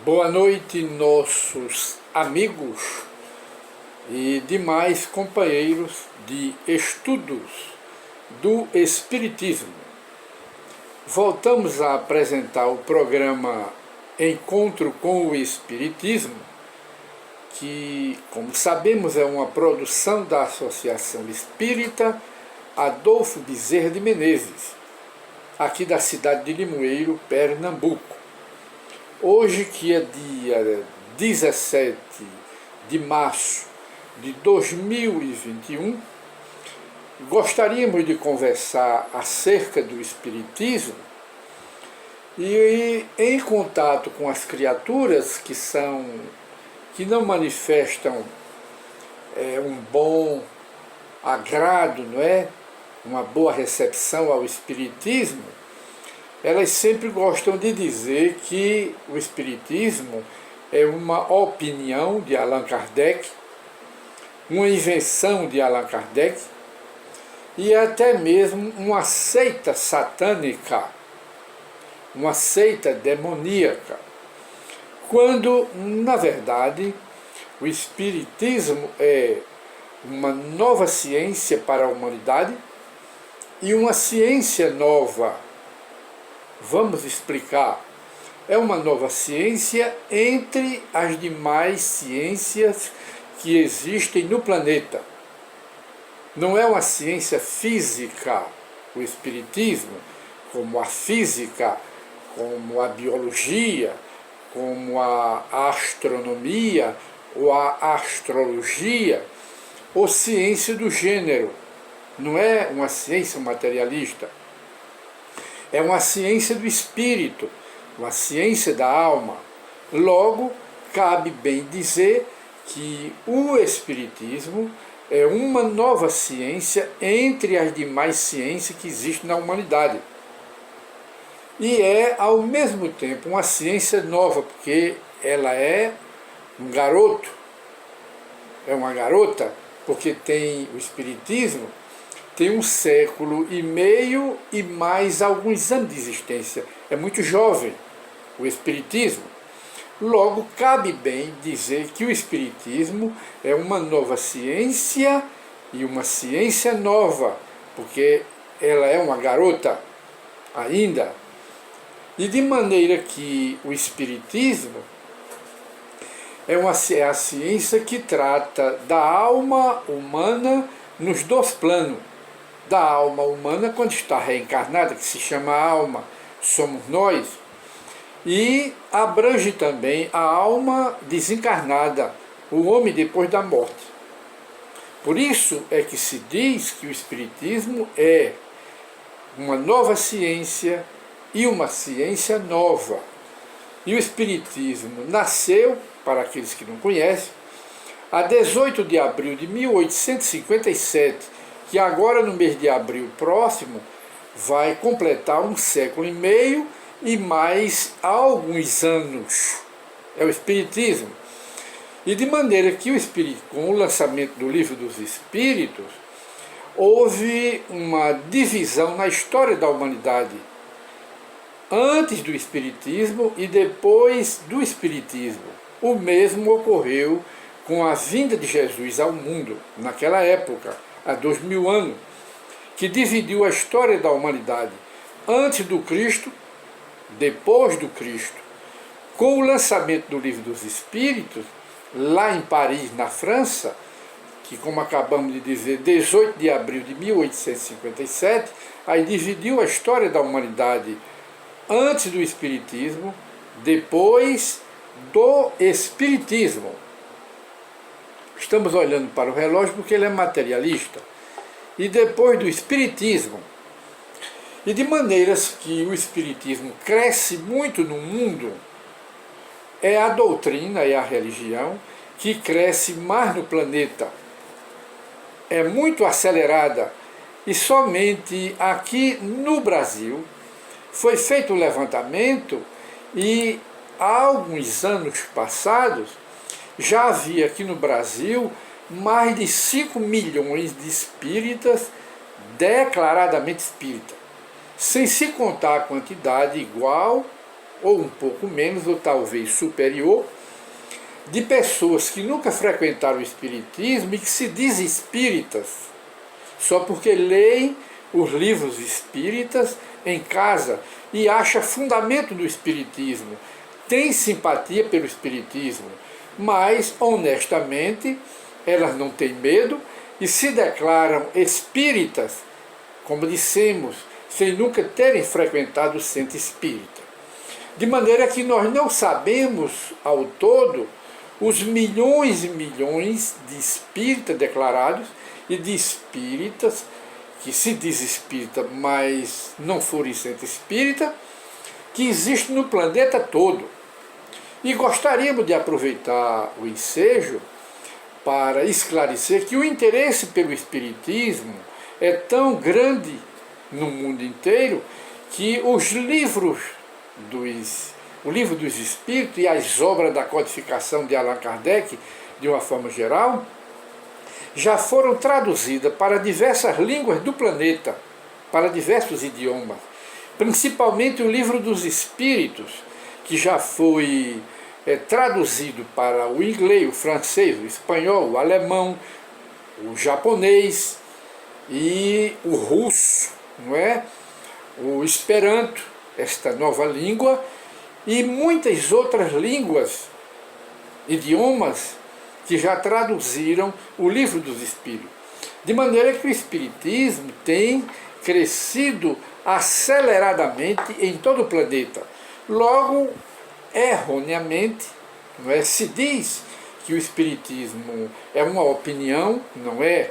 Boa noite, nossos amigos e demais companheiros de estudos do Espiritismo. Voltamos a apresentar o programa Encontro com o Espiritismo, que, como sabemos, é uma produção da Associação Espírita Adolfo Bezerra de Menezes, aqui da cidade de Limoeiro, Pernambuco. Hoje, que é dia 17 de março de 2021, gostaríamos de conversar acerca do Espiritismo e em contato com as criaturas que não manifestam um bom agrado, não é? Uma boa recepção ao Espiritismo. Elas sempre gostam de dizer que o Espiritismo é uma opinião de Allan Kardec, uma invenção de Allan Kardec e até mesmo uma seita satânica, uma seita demoníaca, quando, na verdade, o Espiritismo é uma nova ciência para a humanidade e uma ciência nova. Vamos explicar. É uma nova ciência entre as demais ciências que existem no planeta. Não é uma ciência física, o Espiritismo, como a física, como a biologia, como a astronomia ou a astrologia, ou ciência do gênero. Não é uma ciência materialista. É uma ciência do espírito, uma ciência da alma. Logo, cabe bem dizer que o Espiritismo é uma nova ciência entre as demais ciências que existem na humanidade. E é, ao mesmo tempo, uma ciência nova, porque ela é um garoto, é uma garota, porque tem o Espiritismo, tem 1,5 século e mais alguns anos de existência. É muito jovem o Espiritismo. Logo, cabe bem dizer que o Espiritismo é uma nova ciência e uma ciência nova, porque ela é uma garota ainda. E de maneira que o Espiritismo é a ciência que trata da alma humana nos dois planos. Da alma humana quando está reencarnada, que se chama alma, somos nós, e abrange também a alma desencarnada, o homem depois da morte. Por isso é que se diz que o Espiritismo é uma nova ciência e uma ciência nova. E o Espiritismo nasceu, para aqueles que não conhecem, a 18 de abril de 1857, que agora no mês de abril próximo vai completar 1,5 século e mais alguns anos. É o Espiritismo. E de maneira que com o lançamento do Livro dos Espíritos, houve uma divisão na história da humanidade, antes do Espiritismo e depois do Espiritismo. O mesmo ocorreu com a vinda de Jesus ao mundo, naquela época, há 2000 anos, que dividiu a história da humanidade antes do Cristo, depois do Cristo. Com o lançamento do Livro dos Espíritos, lá em Paris, na França, que, como acabamos de dizer, 18 de abril de 1857, aí dividiu a história da humanidade antes do Espiritismo, depois do Espiritismo. Estamos olhando para o relógio porque ele é materialista. E depois do Espiritismo. E de maneiras que o Espiritismo cresce muito no mundo, é a doutrina, é a religião que cresce mais no planeta. É muito acelerada. E somente aqui no Brasil foi feito um levantamento e há alguns anos passados já havia aqui no Brasil mais de 5 milhões de espíritas declaradamente espíritas, sem se contar a quantidade igual ou um pouco menos, ou talvez superior, de pessoas que nunca frequentaram o espiritismo e que se dizem espíritas, só porque leem os livros espíritas em casa e acha fundamento do espiritismo, tem simpatia pelo espiritismo, mas honestamente elas não têm medo e se declaram espíritas, como dissemos, sem nunca terem frequentado o centro espírita. De maneira que nós não sabemos ao todo os milhões e milhões de espíritas declarados e de espíritas que se diz espírita, mas não forem centro espírita, que existem no planeta todo. E gostaríamos de aproveitar o ensejo para esclarecer que o interesse pelo espiritismo é tão grande no mundo inteiro que os livros o livro dos Espíritos e as obras da codificação de Allan Kardec, de uma forma geral, já foram traduzidas para diversas línguas do planeta, para diversos idiomas, principalmente o livro dos Espíritos, que já foi traduzido para o inglês, o francês, o espanhol, o alemão, o japonês e o russo, não é? O esperanto, esta nova língua, e muitas outras línguas, idiomas, que já traduziram o livro dos Espíritos. De maneira que o Espiritismo tem crescido aceleradamente em todo o planeta. Logo, erroneamente, não é? Se diz que o Espiritismo é uma opinião, não é?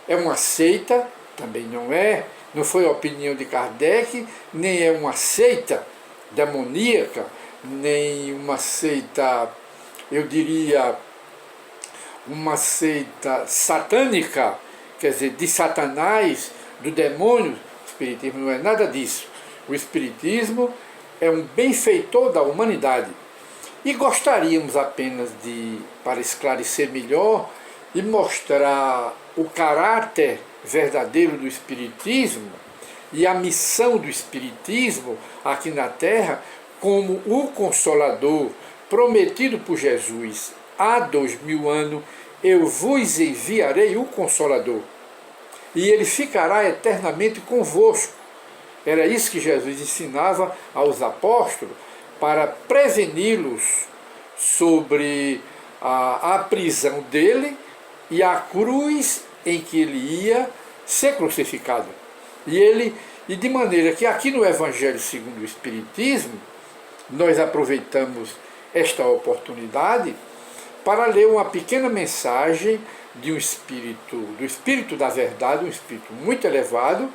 É uma seita, também não é. Não foi a opinião de Kardec, nem é uma seita demoníaca, nem uma seita, eu diria, uma seita satânica, quer dizer, de Satanás, do demônio. O Espiritismo não é nada disso. O Espiritismo é um benfeitor da humanidade. E gostaríamos apenas de, para esclarecer melhor e mostrar o caráter verdadeiro do Espiritismo e a missão do Espiritismo aqui na Terra, como o Consolador prometido por Jesus há 2000 anos, eu vos enviarei o Consolador, e ele ficará eternamente convosco. Era isso que Jesus ensinava aos apóstolos para preveni-los sobre a prisão dele e a cruz em que ele ia ser crucificado. E de maneira que aqui no Evangelho segundo o Espiritismo, nós aproveitamos esta oportunidade para ler uma pequena mensagem de do Espírito da Verdade, um Espírito muito elevado,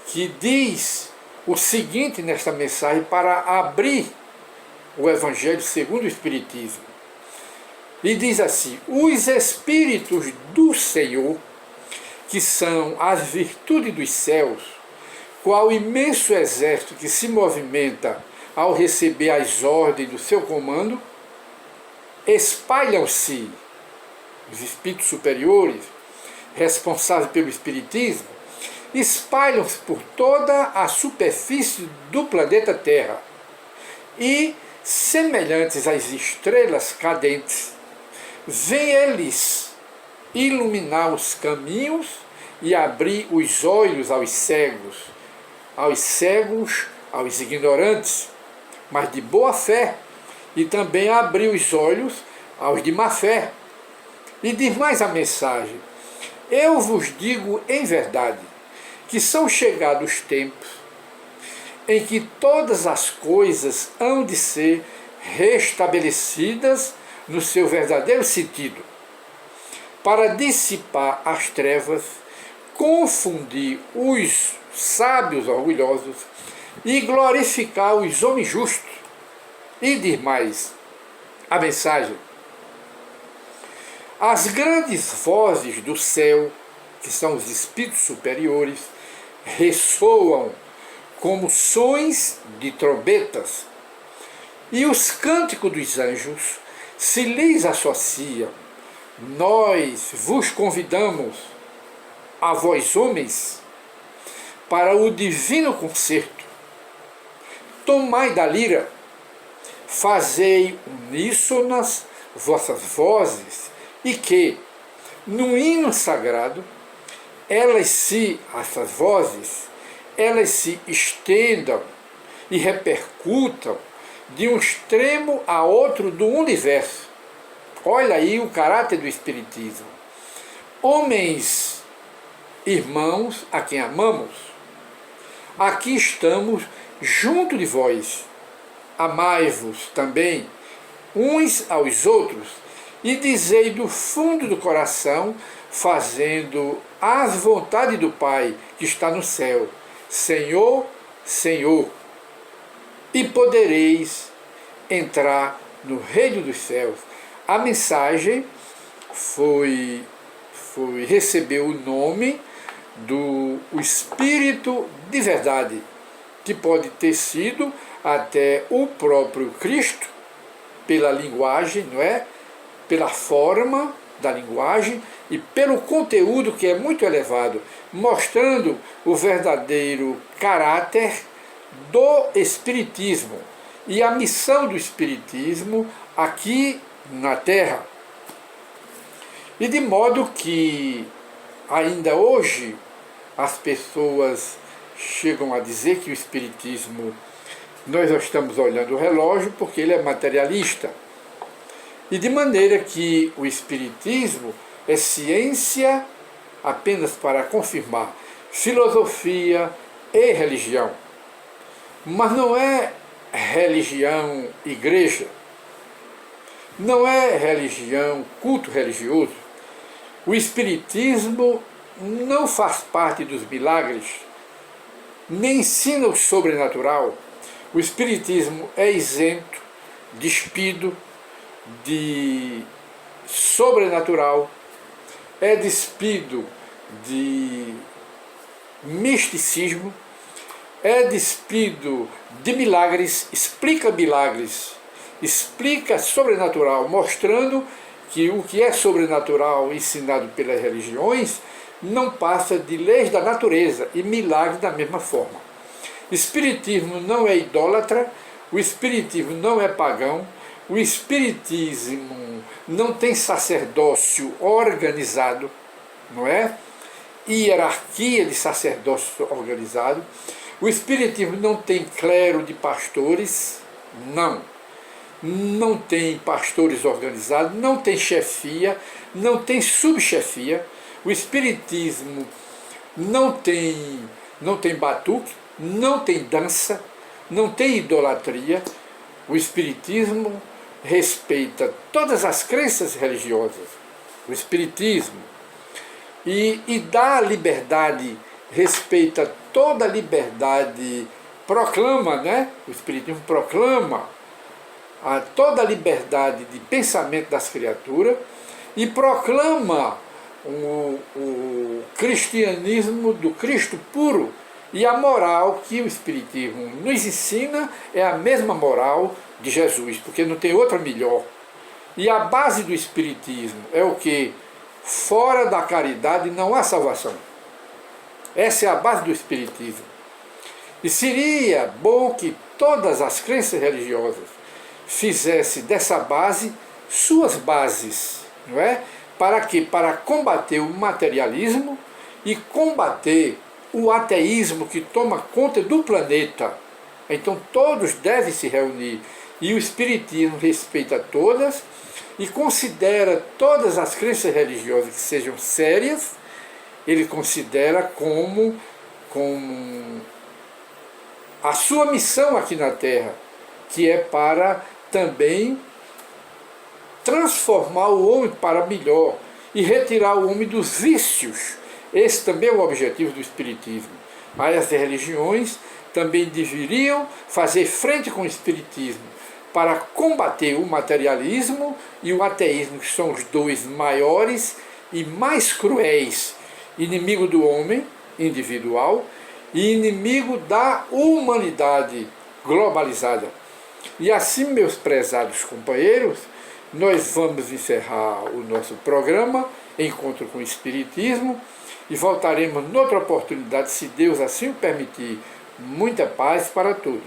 que diz o seguinte nesta mensagem para abrir o Evangelho segundo o Espiritismo. E diz assim: os Espíritos do Senhor, que são as virtudes dos céus, qual imenso exército que se movimenta ao receber as ordens do seu comando, espalham-se, os espíritos superiores, responsáveis pelo espiritismo, espalham-se por toda a superfície do planeta Terra e, semelhantes às estrelas cadentes, vêm eles iluminar os caminhos e abrir os olhos aos cegos, aos ignorantes, mas de boa fé, e também abrir os olhos aos de má fé. E diz mais a mensagem: eu vos digo em verdade que são chegados tempos em que todas as coisas hão de ser restabelecidas no seu verdadeiro sentido, para dissipar as trevas, confundir os sábios orgulhosos e glorificar os homens justos. E diz mais a mensagem: as grandes vozes do céu, que são os espíritos superiores, ressoam como sons de trombetas, e os cânticos dos anjos se lhes associam. Nós vos convidamos, a vós homens, para o divino concerto. Tomai da lira fazei uníssonas vossas vozes, e que, no hino sagrado, essas vozes, elas se estendam e repercutam de um extremo a outro do universo. Olha aí o caráter do Espiritismo. Homens, irmãos, a quem amamos, aqui estamos junto de vós. Amai-vos também uns aos outros, e dizei do fundo do coração, fazendo as vontades do Pai que está no céu: Senhor, Senhor, e podereis entrar no reino dos céus. A mensagem recebeu o nome do Espírito de Verdade, que pode ter sido até o próprio Cristo, pela linguagem, não é? Pela forma da linguagem e pelo conteúdo que é muito elevado, mostrando o verdadeiro caráter do Espiritismo e a missão do Espiritismo aqui na Terra. E de modo que ainda hoje as pessoas chegam a dizer que o Espiritismo, nós já estamos olhando o relógio porque ele é materialista. E de maneira que o Espiritismo é ciência apenas para confirmar filosofia e religião. Mas não é religião igreja, não é religião culto religioso. O Espiritismo não faz parte dos milagres, nem ensina o sobrenatural. O Espiritismo é isento, despido de sobrenatural, é despido de misticismo, é despido de milagres, explica sobrenatural, mostrando que o que é sobrenatural ensinado pelas religiões não passa de leis da natureza e milagres da mesma forma. O Espiritismo não é idólatra, o Espiritismo não é pagão, o Espiritismo não tem sacerdócio organizado, não é? Hierarquia de sacerdócio organizado. O Espiritismo não tem clero de pastores, não tem pastores organizados, não tem chefia, não tem subchefia. O Espiritismo não tem batuque, não tem dança, não tem idolatria. O Espiritismo respeita todas as crenças religiosas. O Espiritismo e dá liberdade, respeita toda a liberdade, proclama, né? O Espiritismo proclama toda a liberdade de pensamento das criaturas e proclama o cristianismo do Cristo puro, e a moral que o Espiritismo nos ensina é a mesma moral de Jesus, porque não tem outra melhor. E a base do Espiritismo é o que? Fora da caridade não há salvação. Essa é a base do Espiritismo. E seria bom que todas as crenças religiosas fizessem dessa base suas bases, não é? Para quê? Para combater o materialismo e combater o ateísmo que toma conta do planeta. Então todos devem se reunir. E o Espiritismo respeita todas e considera todas as crenças religiosas que sejam sérias, ele considera como a sua missão aqui na Terra, que é para também transformar o homem para melhor e retirar o homem dos vícios. Esse também é o objetivo do Espiritismo. Mas as religiões também deveriam fazer frente com o Espiritismo para combater o materialismo e o ateísmo, que são os dois maiores e mais cruéis, inimigo do homem individual e inimigo da humanidade globalizada. E assim, meus prezados companheiros, nós vamos encerrar o nosso programa Encontro com o Espiritismo e voltaremos noutra oportunidade, se Deus assim o permitir. Muita paz para todos.